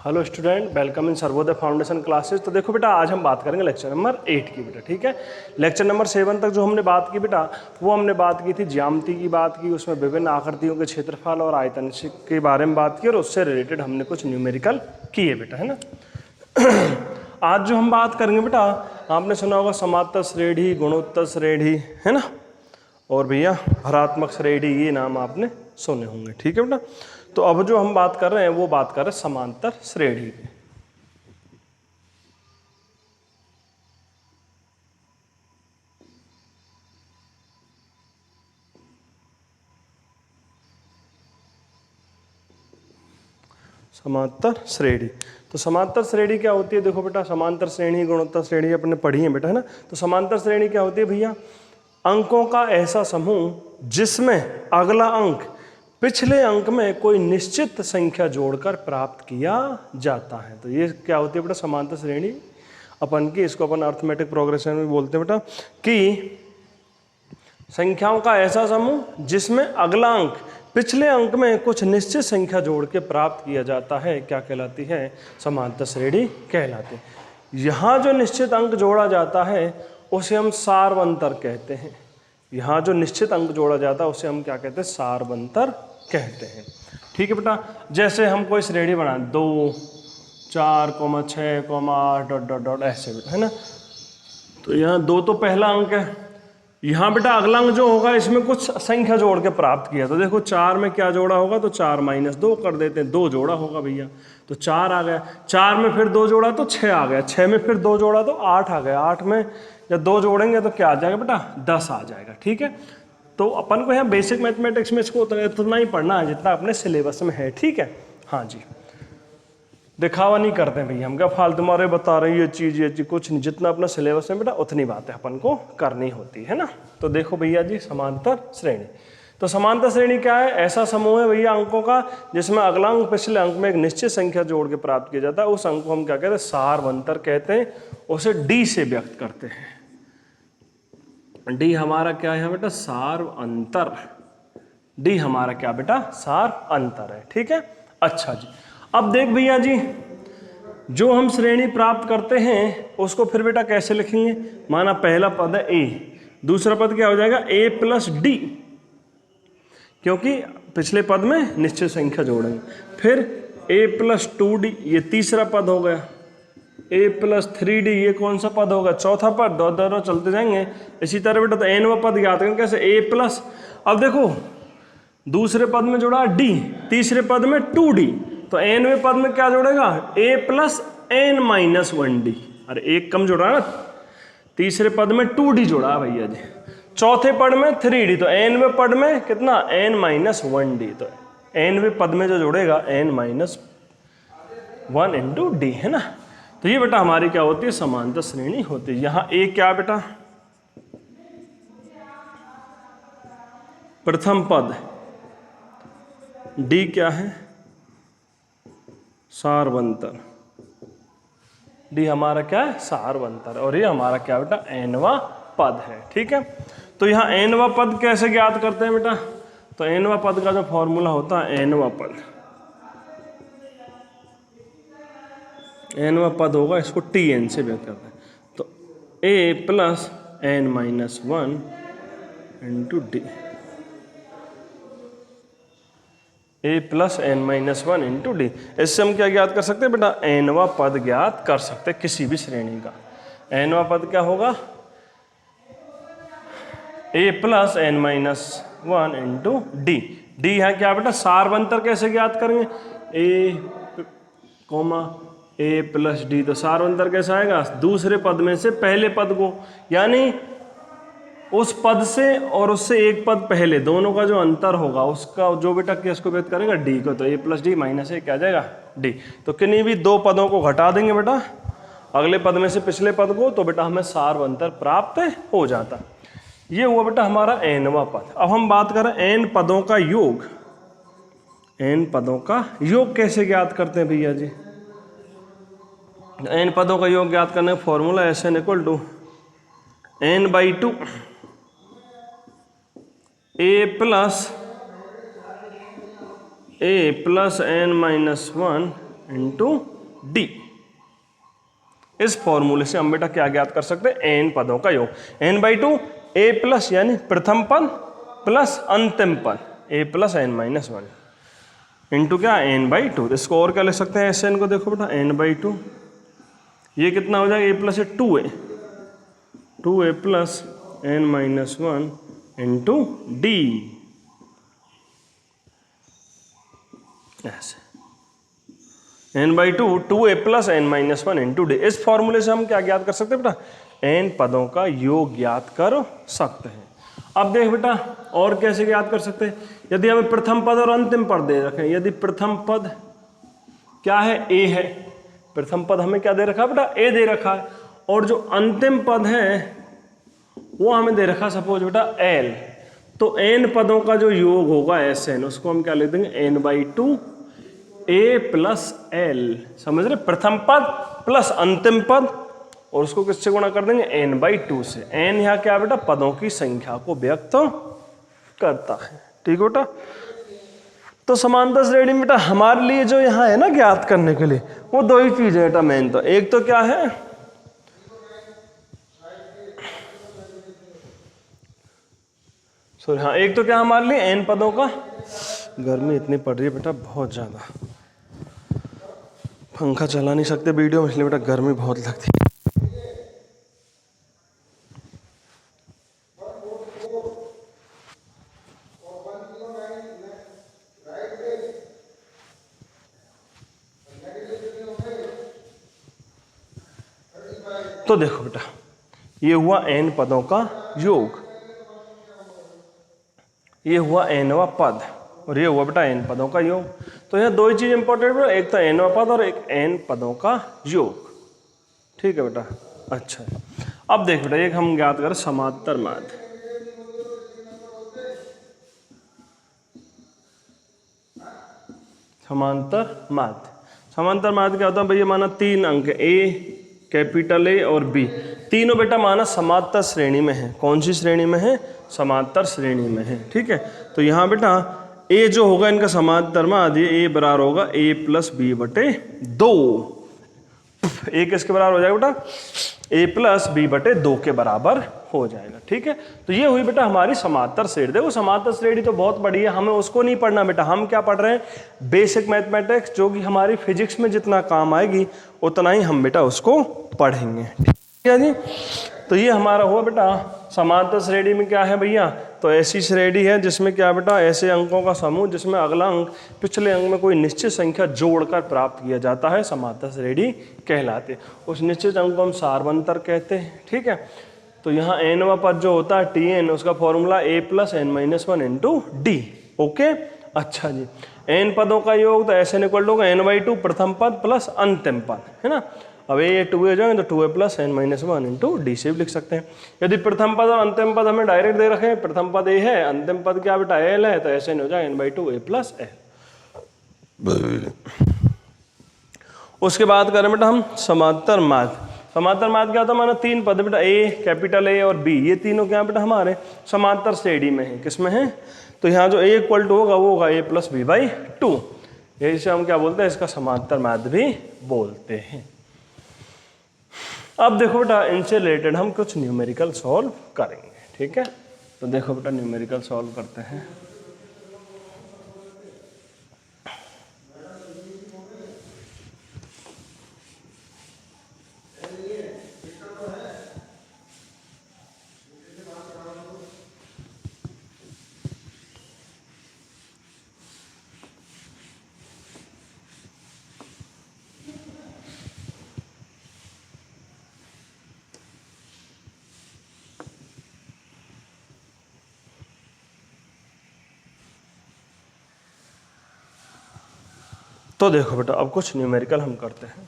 Hello student, welcome in Sarvodaya foundation classes. तो देखो बेटा, आज हम बात करेंगे लेक्चर नंबर 8 की बेटा, ठीक है। लेक्चर नंबर 7 तक जो हमने बात की बेटा, वो हमने बात की थी ज्यामिति की बात की, उसमें विभिन्न आकृतियों के क्षेत्रफल और आयतन के बारे में बात की और उससे रिलेटेड हमने कुछ न्यूमेरिकल किए बेटा, है ना। आज जो हम बात करेंगे बेटा, आपने सुना होगा समांतर श्रेणी, गुणोत्तर श्रेणी, है ना, और भैया हरात्मक श्रेणी, ये नाम आपने सुने होंगे, ठीक है बेटा। तो अब जो हम बात कर रहे हैं वो बात कर रहे हैं समांतर श्रेणी की। समांतर श्रेणी, तो समांतर श्रेणी क्या होती है? देखो बेटा, समांतर श्रेणी, गुणोत्तर श्रेणी अपने पढ़ी है बेटा, है ना। तो समांतर श्रेणी क्या होती है भैया? अंकों का ऐसा समूह जिसमें अगला अंक पिछले अंक में कोई निश्चित संख्या जोड़कर प्राप्त किया जाता है। तो ये क्या होती है बेटा? समांतर श्रेणी अपन की, इसको अपन अर्थमेटिक प्रोग्रेशन में बोलते हैं बेटा, कि संख्याओं का ऐसा समूह जिसमें अगला अंक पिछले अंक में कुछ निश्चित संख्या जोड़ के प्राप्त किया जाता है, क्या कहलाती है? समांतर श्रेणी कहलाती है। यहाँ जो निश्चित अंक जोड़ा जाता है उसे हम सारवंतर कहते हैं। यहाँ जो निश्चित अंक जोड़ा जाता है उसे हम क्या कहते हैं? सारवंतर कहते हैं, ठीक है बेटा। जैसे हम कोई श्रेणी बनाए 2, 4, 6, 8 डॉट डॉट डॉट ऐसे बेटा, है ना। तो यहाँ 2 तो पहला अंक है, यहाँ बेटा अगला अंक जो होगा इसमें कुछ संख्या जोड़ के प्राप्त किया। तो देखो 4 में क्या जोड़ा होगा? तो 4 - 2 कर देते हैं, 2 जोड़ा होगा भैया, तो 4 आ गया। 4 में फिर 2 जोड़ा तो 6 आ गया, 6 में फिर 2 जोड़ा तो 8 आ गया, 8 में जब 2 जोड़ेंगे तो क्या आ जाएगा बेटा? 10 आ जाएगा, ठीक है। तो अपन को यहाँ बेसिक मैथमेटिक्स में इसको उतना ही पढ़ना है जितना अपने सिलेबस में है, ठीक है। हाँ जी, दिखावा नहीं करते हैं भैया हम, क्या फालतू तुम्हारे बता रहे हैं ये चीज़ कुछ नहीं। जितना अपना सिलेबस में बेटा उतनी बातें अपन को करनी होती है ना। तो देखो भैया जी, समांतर श्रेणी, तो समांतर श्रेणी क्या है? ऐसा समूह है भैया अंकों का जिसमें अगला अंक पिछले अंक में एक निश्चित संख्या जोड़ के प्राप्त किया जाता है। उस अंक को हम क्या कहते हैं? सारवंतर कहते हैं। उसे डी से व्यक्त करते हैं। डी हमारा क्या है बेटा? सार अंतर। डी हमारा क्या बेटा? सार अंतर है, ठीक है। अच्छा जी, अब देख भैया जी, जो हम श्रेणी प्राप्त करते हैं उसको फिर बेटा कैसे लिखेंगे? माना पहला पद है ए, दूसरा पद क्या हो जाएगा? ए प्लस डी, क्योंकि पिछले पद में निश्चित संख्या जोड़ेंगे। फिर ए प्लस 2d, ये तीसरा पद हो गया। ए प्लस 3d, ये कौन सा पद होगा? चौथा पद। दोनों चलते जाएंगे इसी तरह बेटा। तो एनवा पद ज्ञात करेंगे कैसे? ए प्लस, अब देखो दूसरे पद में जोड़ा डी, तीसरे पद में 2d, तो एनवें पद में क्या जोड़ेगा? ए प्लस n - 1d। अरे एक कम जोड़ा ना, तीसरे पद में 2d जोड़ा भैया जी, चौथे पद में 3d, तो एनवें पद में कितना? n - 1d। तो एनवें पद में जो जोड़ेगा n - 1 इंटू डी, है ना। तो ये बेटा हमारी क्या होती है? समांतर श्रेणी होती है। यहाँ ए क्या बेटा? प्रथम पद। डी क्या है? सारवंतर। डी हमारा क्या है? सारवंतर। और ये हमारा क्या बेटा? एनवा पद है, ठीक है। तो यहाँ एनवा पद कैसे ज्ञात करते हैं बेटा? तो एनवा पद का जो फॉर्मूला होता है, एनवा पद, एनवा पद होगा, इसको टी एन से व्यक्त करते हैं। तो ए प्लस n - 1 इंटू डी, ए प्लस n - 1 इंटू डी। इससे हम क्या ज्ञात कर सकते हैं बेटा? एनवा पद ज्ञात कर सकते हैं किसी भी श्रेणी का। एनवा पद क्या होगा? A plus n - 1 into d. D है क्या बेटा? सारवंतर कैसे ज्ञात करेंगे? A comma a plus d, तो सारवंतर कैसा आएगा? दूसरे पद में से पहले पद को, यानी उस पद से और उससे एक पद पहले, दोनों का जो अंतर होगा उसका जो बेटा किसको व्यक्त करेगा? डी को। तो ए प्लस डी माइनस ए क्या आ जाएगा? डी। तो किन्हीं भी 2 पदों को घटा देंगे बेटा, अगले पद में से पिछले पद को, तो बेटा हमें सारवंतर प्राप्त हो जाता। ये हुआ बेटा हमारा एनवा पद। अब हम बात करें एन पदों का योग। एन पदों का योग कैसे ज्ञात करते हैं भैया जी? एन पदों का योग ज्ञात करने का फॉर्मूला SN = n/2 ए प्लस n - 1 इंटू डी। इस फॉर्मूले से हम बेटा क्या ज्ञात कर सकते हैं, एन पदों का योग, n/2 a प्लस यानी प्रथम पद प्लस अंतिम पद a plus n minus 1 into क्या n/2। इसको और क्या लिख सकते हैं Sn को, देखो बेटा n/2, ये कितना हो जाएगा, a plus 2a plus n minus 1 into D, ऐसे n/2 2a plus n minus 1 into D. इस फॉर्मूले से हम क्या ज्ञात कर सकते हैं बेटा, n पदों का योग ज्ञात कर सकते हैं। अब देख बेटा और कैसे ज्ञात कर सकते हैं, यदि हमें प्रथम पद और अंतिम पद दे रखे हैं, यदि प्रथम पद क्या है, a है, प्रथम पद हमें क्या दे रखा है बेटा, a दे रखा है, और जो अंतिम पद है वो हमें दे रखा सपोज बेटा l, तो n पदों का जो योग होगा Sn, उसको हम क्या लिख देंगे n/2 a प्लस l, समझ रहे, प्रथम पद प्लस अंतिम पद, और उसको किससे गुणा कर देंगे, n/2 से। n यहाँ क्या बेटा, पदों की संख्या को व्यक्त करता है, ठीक है बेटा। तो समांतर श्रेणी में बेटा हमारे लिए जो यहाँ है ना ज्ञात करने के लिए, वो दो ही चीज है बेटा मेन, तो एक तो क्या है, सॉरी हाँ, एक तो क्या हमारे लिए n पदों का, गर्मी इतनी पड़ रही है बेटा बहुत ज्यादा, पंखा चला नहीं सकते वीडियो में, इसलिए बेटा गर्मी बहुत लगती है। तो देखो बेटा ये हुआ n पदों का योग, ये हुआ nवां पद, और ये हुआ बेटा n पदों का योग। तो यहाँ दो ही चीज इंपॉर्टेंट है, एक तो nवां पद और एक n पदों का योग, ठीक है बेटा। अच्छा अब देख बेटा एक हम ज्ञात करें समांतर माध्य, समांतर माध्य, समांतर माध्य क्या होता है भैया, माना 3 अंक a, कैपिटल A और B, तीनों बेटा माना समांतर श्रेणी में है। कौन सी श्रेणी में है, समांतर श्रेणी में है, ठीक है। तो यहाँ बेटा A जो होगा इनका समांतर माध्य, A बराबर होगा a प्लस b बटे 2, A किसके बराबर हो जाएगा बेटा, a प्लस b बटे 2 के बराबर हो जाएगा, ठीक है। तो ये हुई बेटा हमारी समांतर श्रेणी। देखो समांतर श्रेणी तो बहुत बड़ी है, हमें उसको नहीं पढ़ना बेटा, हम क्या पढ़ रहे हैं, बेसिक मैथमेटिक्स, जो कि हमारी फिजिक्स में जितना काम आएगी उतना ही हम बेटा उसको पढ़ेंगे, ठीक है जी। तो ये हमारा हुआ बेटा समांतर श्रेणी में क्या है भैया, तो ऐसी श्रेणी है जिसमें क्या बेटा, ऐसे अंकों का समूह जिसमें अगला अंक पिछले अंक में कोई निश्चित संख्या जोड़कर प्राप्त किया जाता है, समांतर श्रेणी कहलाते। उस निश्चित अंक को हम सारवंतर कहते हैं, ठीक है। तो यहाँ nवां पद जो होता है Tn, उसका formula a plus n minus 1 into D, okay. अच्छा जी, n पदों का योग तो ऐसे निकल होगा n/2 प्रथम पद प्लस अंतिम पद, है ना। अब ये 2a हो जाएंगे तो 2a plus n minus 1 into D से भी लिख सकते हैं। यदि प्रथम पद और अंतिम पद हमें डायरेक्ट दे रखे हैं, प्रथम पद a है, अंतिम पद क्या बेटा l है, तो ऐसे नहीं हो जाएगा n/2 a प्लस l। उसके बाद करें बेटा हम समांतर माध्य। समांतर माध्य क्या होता है, माना 3 पद बेटा a, कैपिटल A और B, ये तीनों क्या बेटा हमारे समांतर श्रेणी में है, किसमें है, तो यहाँ जो a इक्वल टू होगा वो होगा a प्लस b/2, यही से हम क्या बोलते हैं, इसका समांतर माध्य भी बोलते हैं। अब देखो बेटा इनसे रिलेटेड हम कुछ न्यूमेरिकल सॉल्व करेंगे, ठीक है। तो देखो बेटा न्यूमेरिकल सॉल्व करते हैं। तो देखो बेटा अब कुछ न्यूमेरिकल हम करते हैं।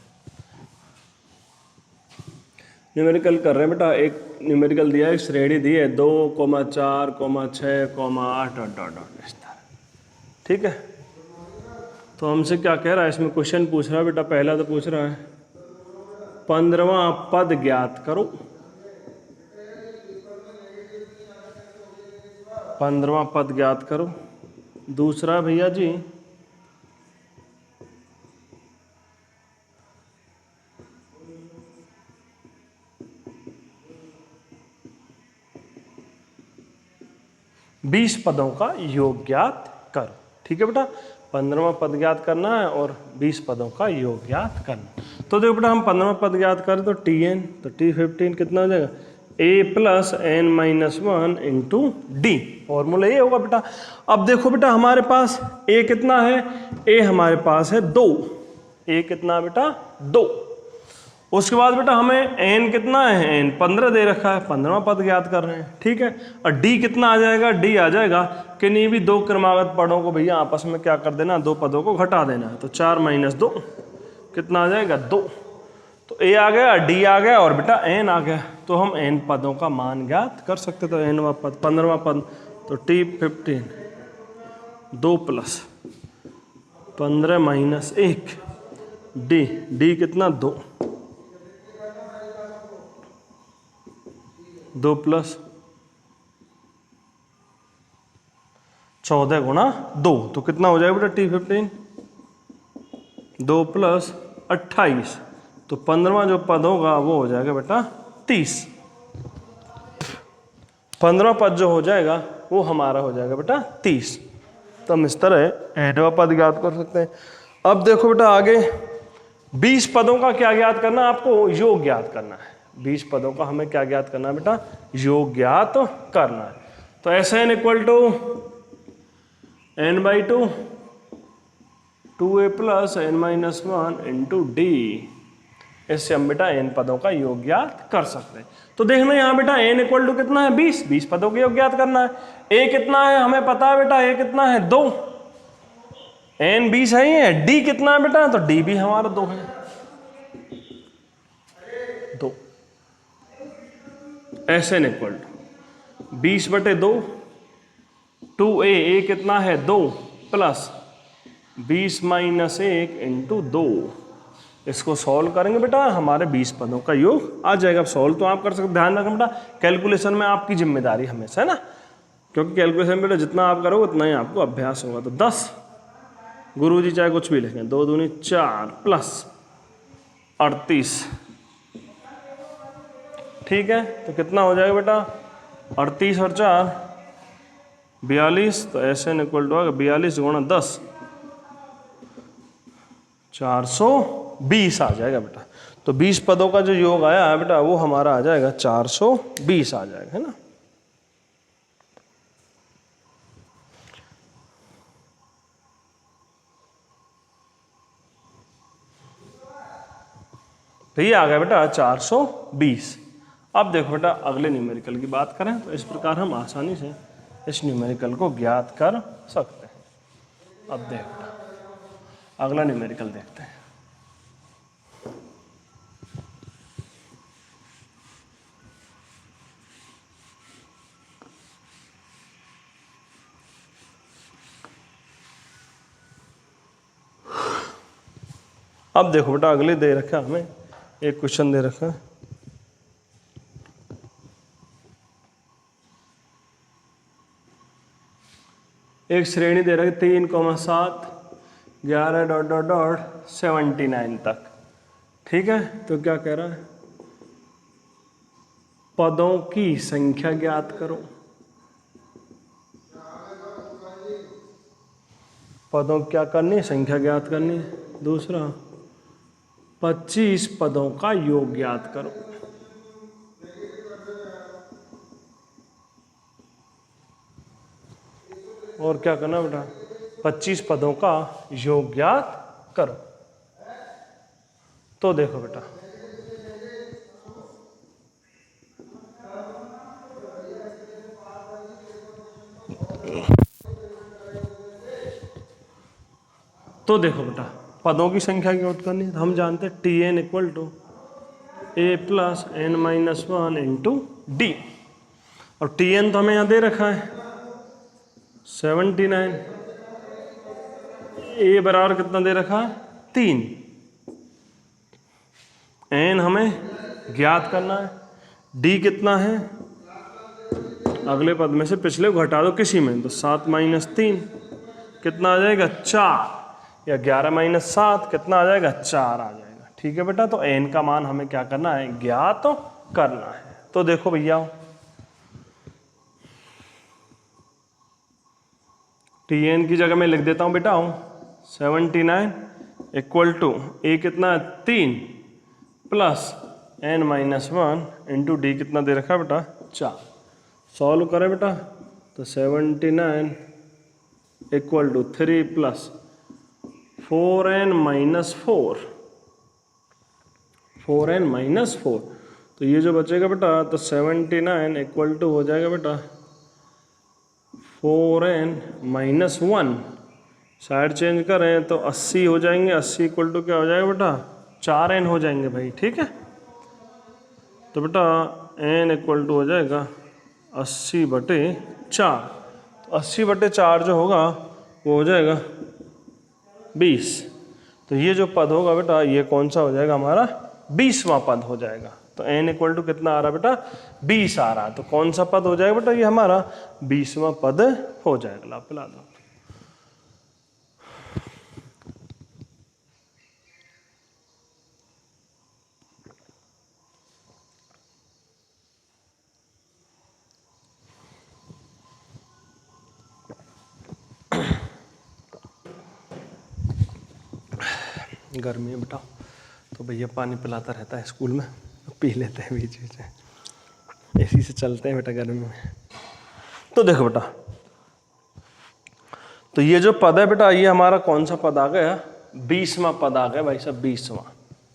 न्यूमेरिकल कर रहे हैं बेटा, एक न्यूमेरिकल दिया है, एक श्रेणी दी है 2, 4, 6, 8 इस तरह, ठीक है। तो हमसे क्या कह रहा है, इसमें क्वेश्चन पूछ रहा है बेटा, पहला तो पूछ रहा है 15वां पद ज्ञात करो, 15वां पद ज्ञात करो। दूसरा भैया जी 20 पदों का योग ज्ञात करो। ठीक है बेटा, 15वां पद ज्ञात करना है और 20 पदों का योग ज्ञात करना। तो देखो बेटा, हम 15वां पद ज्ञात करें तो Tn, तो T15 कितना हो जाएगा, a plus n minus 1 into D. Formula ये होगा बेटा। अब देखो बेटा, हमारे पास a कितना है, a हमारे पास है 2, a कितना बेटा 2। उसके बाद बेटा हमें n कितना है, n 15 दे रखा है, 15वां पद ज्ञात कर रहे हैं। ठीक है, और d कितना आ जाएगा, d आ जाएगा कि नहीं भी दो क्रमागत पदों को भैया आपस में क्या कर देना, दो पदों को घटा देना है। तो 4 माइनस 2 कितना आ जाएगा 2। तो a आ गया, d आ गया और बेटा n आ गया। तो हम n पदों का मान ज्ञात कर सकते। तो nवां पद 15वां पद, तो T15 2 प्लस 15 माइनस 1 d कितना 2, 2 प्लस 14 गुणा 2, तो कितना हो जाएगा बेटा T15 2 प्लस 28, तो 15वां जो पद होगा वो हो जाएगा बेटा 30। 15वां पद जो हो जाएगा वो हमारा हो जाएगा बेटा 30। तो हम इस तरह एडवा पद ज्ञात कर सकते हैं। अब देखो बेटा आगे 20 पदों का क्या ज्ञात करना है, आपको योग ज्ञात करना है। 20 पदों का हमें क्या ज्ञात करना है बेटा, योग ज्ञात करना है। तो Sn equal to n/2 2a plus n minus 1 into D. इससे हम बेटा n पदों का योग ज्ञात कर सकते हैं। तो देखना यहाँ बेटा n इक्वल टू कितना है 20 पदों का योग ज्ञात करना है। a कितना है हमें पता है बेटा, a कितना है 2, n 20 है, d कितना है बेटा, तो d भी हमारा 2 है, 2। Sn इक्वल टू 20/2 2a कितना है 2 प्लस 20 माइनस 1 इंटू 2। इसको सॉल्व करेंगे बेटा, हमारे 20 पदों का योग आ जाएगा। अब सॉल्व तो आप कर सकते, ध्यान रखें बेटा कैलकुलेशन में आपकी जिम्मेदारी हमेशा है ना, क्योंकि कैलकुलेशन में बेटा जितना आप करोगे उतना ही आपको अभ्यास होगा। तो 10 गुरुजी चाहे कुछ भी लिखें, 2 दूनी 4 प्लस 38। ठीक है, तो कितना हो जाएगा बेटा 38 और 4 42। तो Sn इक्वल टू होगा 42 गुणा 10 420 आ जाएगा बेटा। तो 20 पदों का जो योग आया है बेटा वो हमारा आ जाएगा 420 आ जाएगा, है ना। तो ये आ गया बेटा 420। अब देखो बेटा अगले न्यूमेरिकल की बात करें तो इस प्रकार हम आसानी से इस न्यूमेरिकल को ज्ञात कर सकते हैं। अब देख बेटा अगला न्यूमेरिकल देखते हैं। अब देखो बेटा अगले दे रखा हमें एक क्वेश्चन दे रखा है, एक श्रेणी दे रखी 3,7 11.79 तक। ठीक है, तो क्या कह रहा है, पदों की संख्या ज्ञात करो। पदों क्या करनी है, संख्या ज्ञात करनी है। दूसरा 25 पदों का योग ज्ञात करो। और क्या करना बेटा, 25 पदों का योग ज्ञात करो। तो देखो बेटा पदों की संख्या ज्ञात करनी है। तो हम जानते हैं Tn equal to a plus n minus 1 into D. और Tn तो हमें यहाँ दे रखा है 79, a बराबर कितना दे रखा है 3, n हमें ज्ञात करना है, d कितना है अगले पद में से पिछले को घटा दो किसी में, तो 7 माइनस 3 कितना आ जाएगा 4, या 11 माइनस 7 कितना आ जाएगा 4 आ जाएगा। ठीक है बेटा, तो n का मान हमें क्या करना है, ज्ञात तो करना है। तो देखो भैया Tn की जगह मैं लिख देता हूँ बेटा 79 इक्वल टू ए कितना 3 प्लस n-1 इंटू डी कितना दे रखा है बेटा 4। सॉल्व करें बेटा तो 79 equal to 3 plus 4n-4 4n-4 तो ये जो बचेगा बेटा तो 79 इक्वल टू हो जाएगा बेटा 4n-1 साइड चेंज करें तो 80 हो जाएंगे। 80 इक्वल टू क्या हो जाएगा बेटा 4n हो जाएंगे भाई, ठीक है। तो बेटा n इक्वल टू हो जाएगा 80/4। तो 80/4 जो होगा वो हो जाएगा 20। तो ये जो पद होगा बेटा ये कौन सा हो जाएगा हमारा 20वां पद हो जाएगा। तो n इक्वल टू कितना आ रहा है बेटा 20 आ रहा है। तो कौन सा पद हो जाएगा बेटा ये हमारा 20वां पद हो जाएगा। ला पिला दो। गर्मी है बेटा तो भैया पानी पिलाता रहता है स्कूल में, पी लेते हैं बीच बीच में, इसी से चलते हैं बेटा गर्मी में। तो देखो बेटा तो ये जो पद है बेटा ये हमारा कौन सा पद आ गया 20वां पद आ गया भाई साहब 20वां।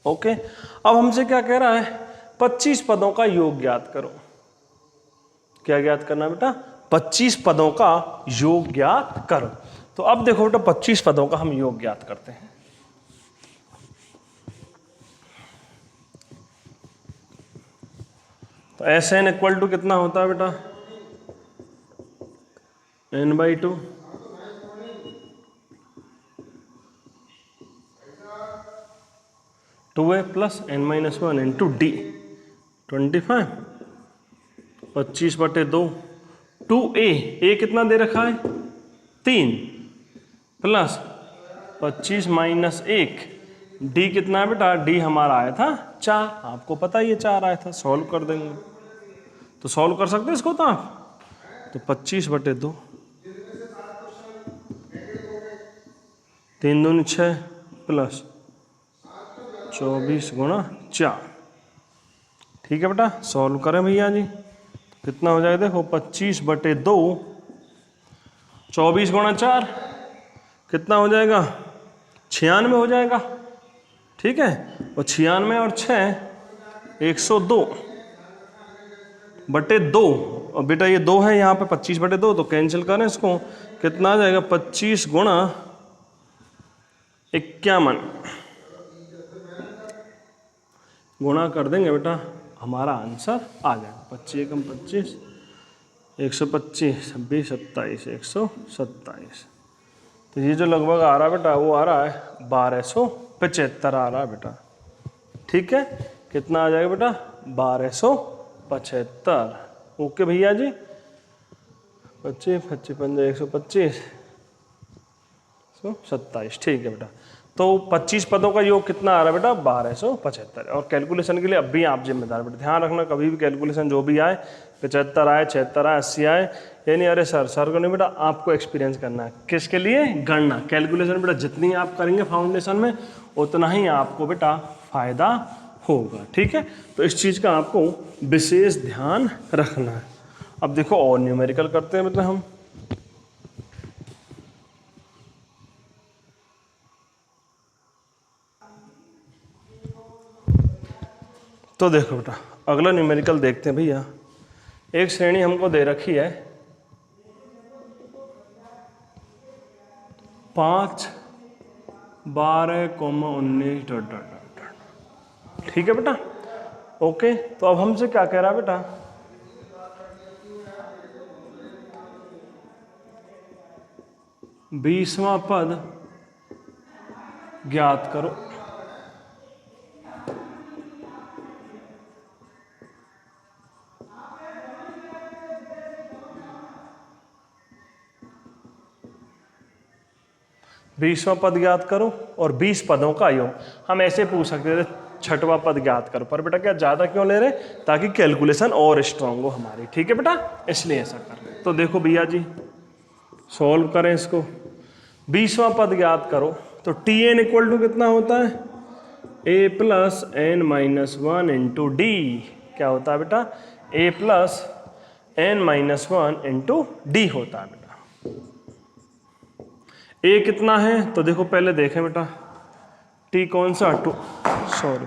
ओके अब हमसे क्या कह रहा है 25 पदों का योग ज्ञात करो। क्या ज्ञात करना बेटा 25 पदों का योग ज्ञात करो। तो अब देखो बेटा 25 पदों का हम योग ज्ञात करते हैं। तो Sn इक्वल टू कितना होता है बेटा n/2 2a plus n-1 into D 25 25/2 2a a कितना दे रखा है 3 प्लस 25 माइनस 1 डी कितना है बेटा डी हमारा आया था 4। आपको पता ही है 4 आया था। सॉल्व कर देंगे तो सॉल्व कर सकते हैं इसको तो आप। तो 25/2 3 दूनी 6 प्लस 24 गुणा 4। ठीक है बेटा सॉल्व करें भैया जी कितना हो जाएगा देखो 25/2 24 गुणा 4 कितना हो जाएगा 96 हो जाएगा। ठीक है और 96 और 6 102/2 और बेटा ये 2 है यहाँ पे 25/2 तो कैंसिल करें इसको कितना आ जाएगा 25 गुणा 51 गुणा कर देंगे बेटा हमारा आंसर आ जाएगा 25 एकम 25 125 26 27 127। तो ये जो लगभग आ रहा है बेटा वो आ रहा है 1275 आ रहा है बेटा। ठीक है कितना आ जाएगा बेटा 1275। ओके भैया जी 25 25 125 127। ठीक है बेटा तो 25 पदों का योग कितना आ रहा है बेटा 1275। और कैलकुलेशन के लिए अब भी आप जिम्मेदार बेटा ध्यान रखना कभी भी कैलकुलेशन जो भी आए 75 आए 76 आए 80 आए ये नहीं अरे सर को नहीं बेटा आपको एक्सपीरियंस करना है। किसके लिए गणना कैलकुलेशन बेटा जितनी आप करेंगे फाउंडेशन में उतना ही आपको बेटा फायदा होगा। ठीक है तो इस चीज़ का आपको विशेष ध्यान रखना है। अब देखो और न्यूमेरिकल करते हैं मतलब हम। तो देखो बेटा अगला न्यूमेरिकल देखते हैं भैया। एक श्रेणी हमको दे रखी है 5 12 19 ... ठीक है बेटा ओके। तो अब हमसे क्या कह रहा है बेटा बीसवां पद ज्ञात करो। बीसवां पद ज्ञात करो और 20 पदों का योग। हम ऐसे पूछ सकते थे छठवां पद ज्ञात करो पर बेटा क्या ज्यादा क्यों ले रहे ताकि कैलकुलेशन और स्ट्रांग हो हमारी। ठीक है बेटा इसलिए ऐसा कर रहे। तो देखो भैया जी सॉल्व करें इसको, 20वां पद ज्ञात करो। तो टी एन इक्वल टू कितना होता है, a plus n minus one into d. क्या होता है बेटा, a plus n minus one into d होता है बेटा। ए कितना है तो देखो पहले देखें बेटा, टी कौन सा, सॉरी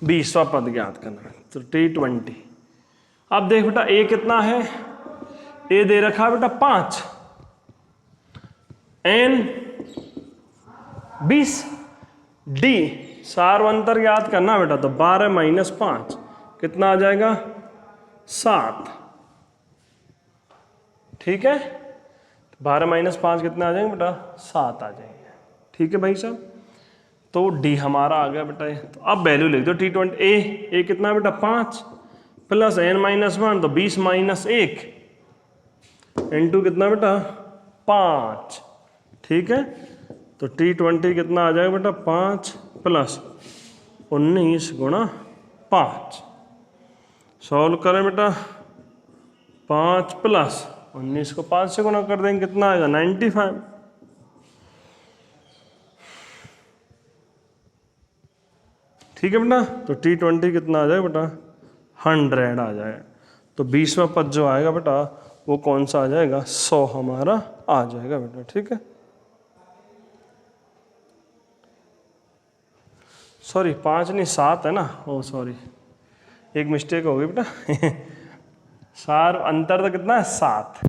20वां पद ज्ञात करना है, तो T20। अब देख बेटा ए कितना है, ए दे रखा है बेटा 5, एन 20, डी सार्वंतर ज्ञात करना बेटा, तो 12 माइनस 5 कितना आ जाएगा, 7। ठीक है, 12 माइनस 5 कितना आ जाएंगे बेटा, 7 आ जाएंगे। ठीक है भाई साहब, तो डी हमारा आ गया बेटा। तो अब वैल्यू लिख दो T20। ए कितना बेटा 5 प्लस एन माइनस 1, तो 20 माइनस 1 इंटू कितना बेटा 5। ठीक है, तो T20 कितना आ जाएगा बेटा 5 प्लस 19 गुणा 5। सॉल्व करें बेटा, 5 प्लस 19 को 5 से गुणा कर देंगे, कितना आएगा 95। ठीक है बेटा, तो T20 कितना आ जाएगा बेटा 100 आ जाएगा। तो 20वां पद जो आएगा बेटा वो कौन सा आ जाएगा, 100 हमारा आ जाएगा बेटा। ठीक है, सॉरी 5 नहीं 7 है ना, ओ सॉरी एक मिस्टेक हो गई बेटा सार अंतर तो कितना है 7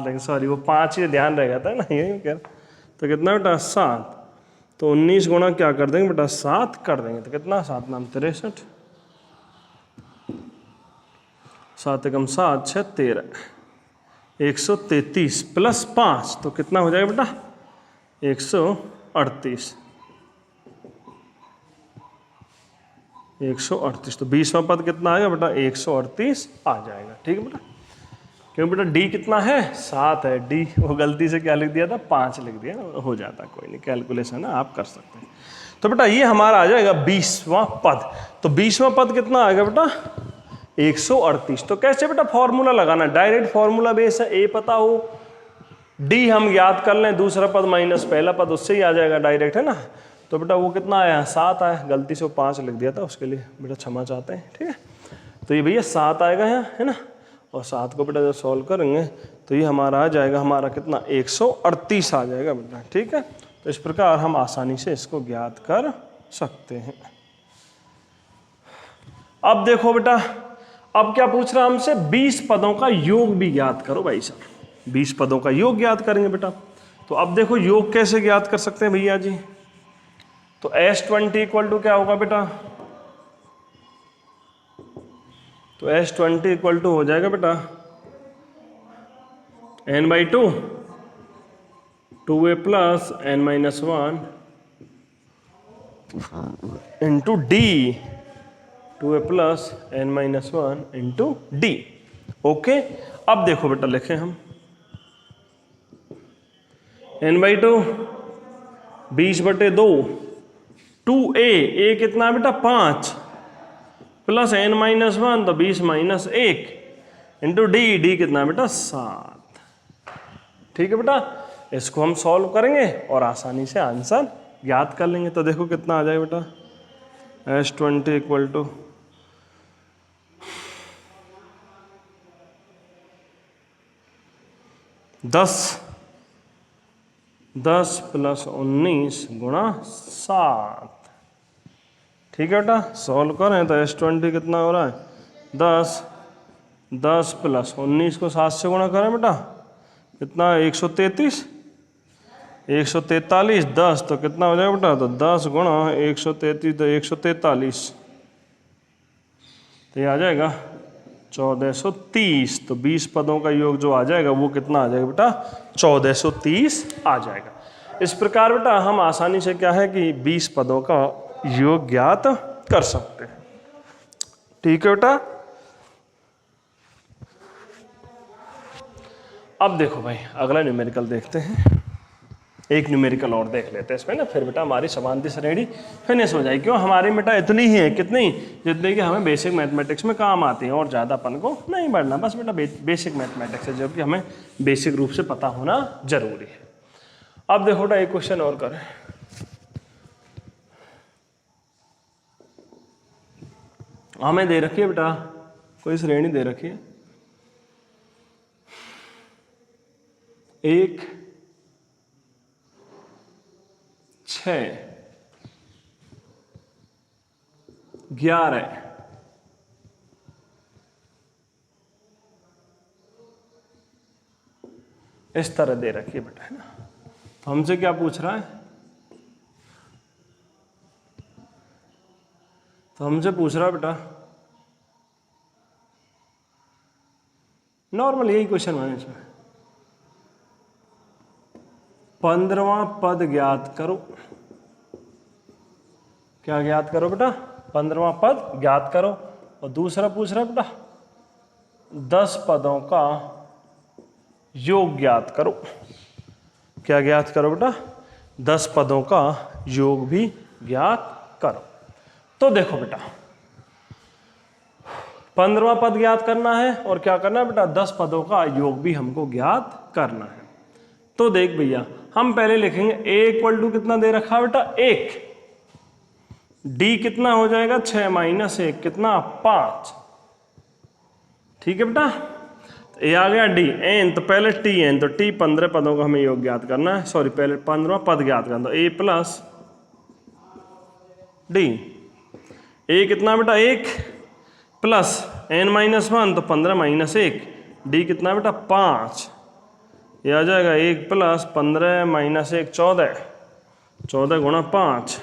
लेंगे, सॉरी वो 5 ही ध्यान रह जाता है ना, यही कह, तो कितना बेटा 7। तो 19 गुणा क्या कर देंगे बेटा 7 कर देंगे, तो कितना 7 नाम 63, 7 एकम 7 6 13, 133 प्लस 5 तो कितना हो जाएगा बेटा 138। 138, तो 20वां पद कितना आएगा बेटा 138 आ जाएगा। ठीक है बेटा, क्यों बेटा डी कितना है 7 है, डी वो गलती से क्या लिख दिया था 5 लिख दिया, हो जाता कोई नहीं, कैलकुलेशन है आप कर सकते हैं। तो बेटा ये हमारा आ जाएगा 20वां पद। तो 20वां पद कितना आएगा बेटा 138। तो कैसे बेटा फॉर्मूला लगाना, डायरेक्ट फॉर्मूला बेस है, ए पता हो, डी हम याद कर लें, दूसरा पद माइनस पहला पद, उससे ही आ जाएगा डायरेक्ट, है ना। तो बेटा वो कितना आया 7 आया, गलती से वो 5 लिख दिया था, उसके लिए बेटा क्षमा चाहते हैं। ठीक है, तो ये भैया 7 आएगा यहाँ, है ना, और 7 को बेटा जब सॉल्व करेंगे तो ये हमारा आ जाएगा, हमारा कितना 138 आ जाएगा बेटा। ठीक है, तो इस प्रकार हम आसानी से इसको ज्ञात कर सकते हैं। अब देखो बेटा, अब क्या पूछ रहा है हमसे, 20 पदों का योग भी ज्ञात करो भाई साहब। 20 पदों का योग ज्ञात करेंगे बेटा। तो अब देखो योग कैसे ज्ञात कर सकते हैं भैया जी, तो S20 इक्वल टू क्या होगा बेटा, तो S20 इक्वल टू हो जाएगा बेटा n/2 2a plus n minus 1 into D, 2a plus n minus 1 into D. Okay, अब देखो बेटा लिखें हम n/2 20/2 2a, a कितना है बेटा 5 प्लस n माइनस 1 तो 20 माइनस 1 इंटू डी, डी कितना है बेटा 7। ठीक है बेटा, इसको हम सॉल्व करेंगे और आसानी से आंसर ज्ञात कर लेंगे। तो देखो कितना आ जाए बेटा S20 इक्वल टू 10 प्लस 19 गुणा 7। ठीक है बेटा, सॉल्व करें तो S20 कितना हो रहा है 10 प्लस 19 को 7 से गुणा करें बेटा, कितना 133, 143 10 तो कितना हो जाएगा बेटा, तो 10 गुणा 133 तो 143, तो ये आ जाएगा 1430। तो 20 पदों का योग जो आ जाएगा वो कितना आ जाएगा बेटा 1430 आ जाएगा। इस प्रकार बेटा हम आसानी से क्या है कि 20 पदों का योग ज्ञात कर सकते हैं। ठीक है बेटा, अब देखो भाई अगला न्यूमेरिकल देखते हैं। एक न्यूमेरिकल और देख लेते हैं इसमें ना, फिर बेटा हमारी समांतर श्रेणी फिनिश हो जाएगी। क्यों, हमारी बेटा इतनी ही है, कितनी, जितनी कि हमें बेसिक मैथमेटिक्स में काम आती है, और ज़्यादा अपन को नहीं बढ़ना, बस बेटा बेसिक मैथमेटिक्स है जो कि हमें बेसिक रूप से पता होना जरूरी है। अब देखो बेटा एक क्वेश्चन और करें। हमें दे रखी है बेटा कोई श्रेणी दे रखी है, 1 6 11 इस तरह दे रखी है बेटा, है ना। तो हमसे क्या पूछ रहा है, तो हमसे पूछ रहा है बेटा नॉर्मल यही क्वेश्चन है इसमें, 15वां पद ज्ञात करो। क्या ज्ञात करो बेटा, 15वां पद ज्ञात करो। और दूसरा पूछ रहा है बेटा 10 पदों का योग ज्ञात करो। क्या ज्ञात करो बेटा, 10 पदों का योग भी ज्ञात करो। तो देखो बेटा 15वां पद ज्ञात करना है, और क्या करना है बेटा, 10 पदों का योग भी हमको ज्ञात करना है। तो देख भैया हम पहले लिखेंगे a इक्वल टू कितना दे रखा है बेटा 1, d कितना हो जाएगा 6 माइनस 1 कितना 5, ठीक है बेटा। तो ये आ गया d n, तो पहले t n, तो t 15 पदों का हमें योग ज्ञात करना है, सॉरी पहले 15वां पद ज्ञात करना, तो a प्लस d, a कितना बेटा 1 प्लस n माइनस 1, तो 15 माइनस 1, d कितना बेटा 5, ये आ जाएगा 1 प्लस 15 माइनस 1 14, 14 गुणा 5,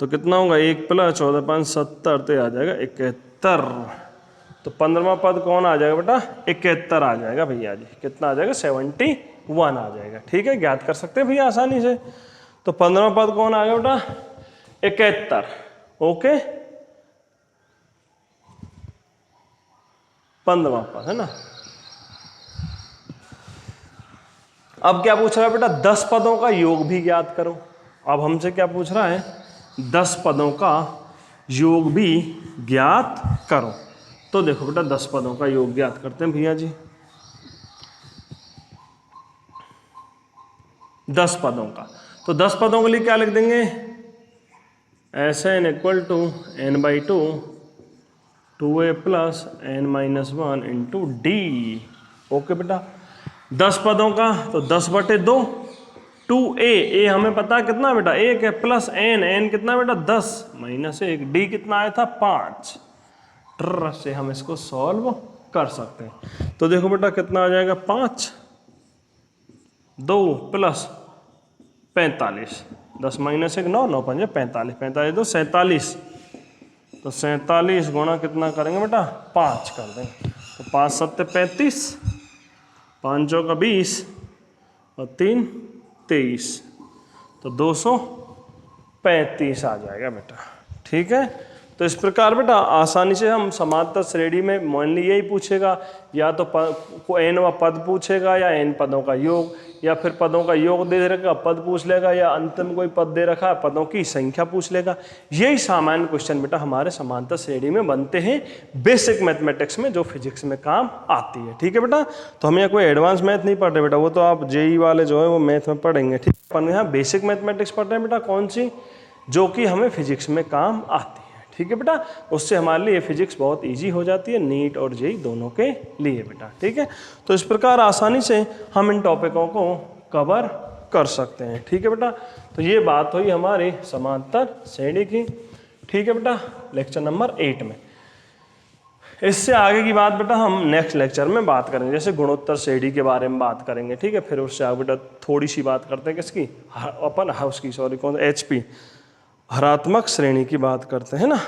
तो कितना होगा 1 प्लस 14 5 70, तो ये आ जाएगा 71। तो 15वां पद कौन आ जाएगा बेटा 71 आ जाएगा भैया जी, कितना आ जाएगा 71 आ जाएगा, ठीक है, ज्ञात कर सकते हैं भैया आसानी से। तो 15वां पद कौन आ गया बेटा 71, ओके, 15वां पद है ना। अब क्या पूछ रहा है बेटा 10 पदों का योग भी ज्ञात करो। अब हमसे क्या पूछ रहा है 10 पदों का योग भी ज्ञात करो। तो देखो बेटा 10 पदों का योग ज्ञात करते हैं भैया जी, 10 पदों का। तो 10 पदों के लिए क्या लिख देंगे, Sn equal to n/2 2a plus n minus 1 into D. Okay बेटा 10 पदों का, तो 10/2 2a, हमें पता है कितना बेटा 1 है, प्लस n कितना बेटा 10 माइनस 1, d कितना आया था 5। ट्र से हम इसको सॉल्व कर सकते हैं। तो देखो बेटा कितना आ जाएगा 5 2 प्लस 45, 10 माइनस 1 9 9 5 45, 45 2 47, तो 47 गुणा कितना करेंगे बेटा 5 कर देंगे, तो 5 7 35, 5 का 20 और 3 23, तो 235 आ जाएगा बेटा, ठीक है। तो इस प्रकार बेटा आसानी से हम समांतर श्रेणी में मान यही पूछेगा, या तो n व पद पूछेगा, या n पदों का योग, या फिर पदों का योग दे रखा पद पूछ लेगा, या अंत में कोई पद दे रखा है पदों की संख्या पूछ लेगा। यही सामान्य क्वेश्चन बेटा हमारे समांतर श्रेणी में बनते हैं बेसिक मैथमेटिक्स में, जो फिजिक्स में काम आती है, ठीक है बेटा। तो हम यहाँ कोई एडवांस मैथ नहीं पढ़ रहे बेटा, वो तो आप जेई वाले जो है वो मैथ में पढ़ेंगे, ठीक है। अपन यहाँ बेसिक मैथमेटिक्स पढ़ रहे हैं बेटा, कौन सी, जो कि हमें फिजिक्स में काम आती है, ठीक है बेटा। उससे हमारे लिए फिजिक्स बहुत इजी हो जाती है, नीट और जेई दोनों के लिए बेटा, ठीक है। तो इस प्रकार आसानी से हम इन टॉपिकों को कवर कर सकते हैं, ठीक है बेटा। तो ये बात हुई हमारी समांतर श्रेणी की, ठीक है बेटा, लेक्चर नंबर 8 में। इससे आगे की बात बेटा हम नेक्स्ट लेक्चर में बात करेंगे, जैसे गुणोत्तर श्रेणी के बारे में बात करेंगे, ठीक है। फिर उससे आगे बेटा थोड़ी सी बात करते हैं किसकी, अपन हाउस की, सॉरी कौन, HP हरात्मक श्रेणी की बात करते हैं ना।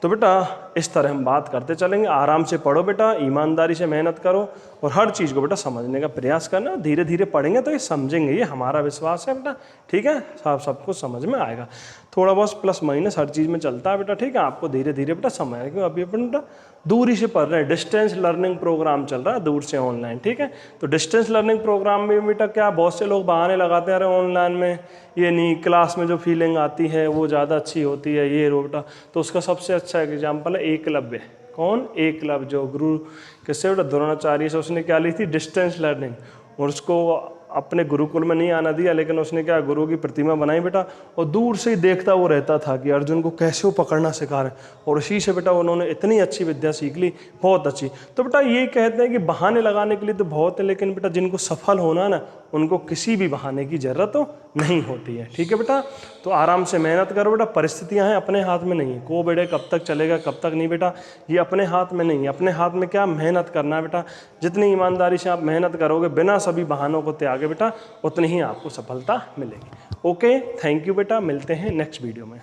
तो बेटा इस तरह हम बात करते चलेंगे। आराम से पढ़ो बेटा, ईमानदारी से मेहनत करो, और हर चीज़ को बेटा समझने का प्रयास करना। धीरे धीरे पढ़ेंगे तो ये समझेंगे, ये हमारा विश्वास है बेटा, ठीक है, सब कुछ समझ में आएगा। थोड़ा बहुत प्लस माइनस हर चीज़ में चलता है बेटा, ठीक है। आपको धीरे धीरे बेटा समय है, क्यों अभी अपन बेटा दूरी से पढ़ रहे हैं, डिस्टेंस लर्निंग प्रोग्राम चल रहा है, दूर से ऑनलाइन, ठीक है। तो डिस्टेंस लर्निंग प्रोग्राम में बेटा क्या, बहुत से लोग बहाने लगाते रहे ऑनलाइन में, ये नहीं क्लास में जो फीलिंग आती है वो ज़्यादा अच्छी होती है, ये रो बेटा। तो उसका सबसे अच्छा एग्जाम्पल है एकलव्य। कौन? एकलव्य, जो गुरु किससे बेटा, द्रोणाचार्य से उसने क्या ली थी, डिस्टेंस लर्निंग। और उसको अपने गुरुकुल में नहीं आना दिया, लेकिन उसने क्या, गुरु की प्रतिमा बनाई बेटा, और दूर से ही देखता वो रहता था कि अर्जुन को कैसे वो पकड़ना सिखा रहे, और उसी से बेटा उन्होंने इतनी अच्छी विद्या सीख ली, बहुत अच्छी। तो बेटा ये कहते हैं कि बहाने लगाने के लिए तो बहुत है, लेकिन बेटा जिनको सफल होना है ना, उनको किसी भी बहाने की जरूरत तो नहीं होती है, ठीक है बेटा। तो आराम से मेहनत करो बेटा, परिस्थितियां हैं अपने हाथ में नहीं है, को बेटे कब तक चलेगा कब तक नहीं बेटा, ये अपने हाथ में नहीं है। अपने हाथ में क्या, मेहनत करना है बेटा। जितनी ईमानदारी से आप मेहनत करोगे बिना सभी बहानों को त्यागे बेटा, उतनी ही आपको सफलता मिलेगी। ओके, थैंक यू बेटा, मिलते हैं नेक्स्ट वीडियो में।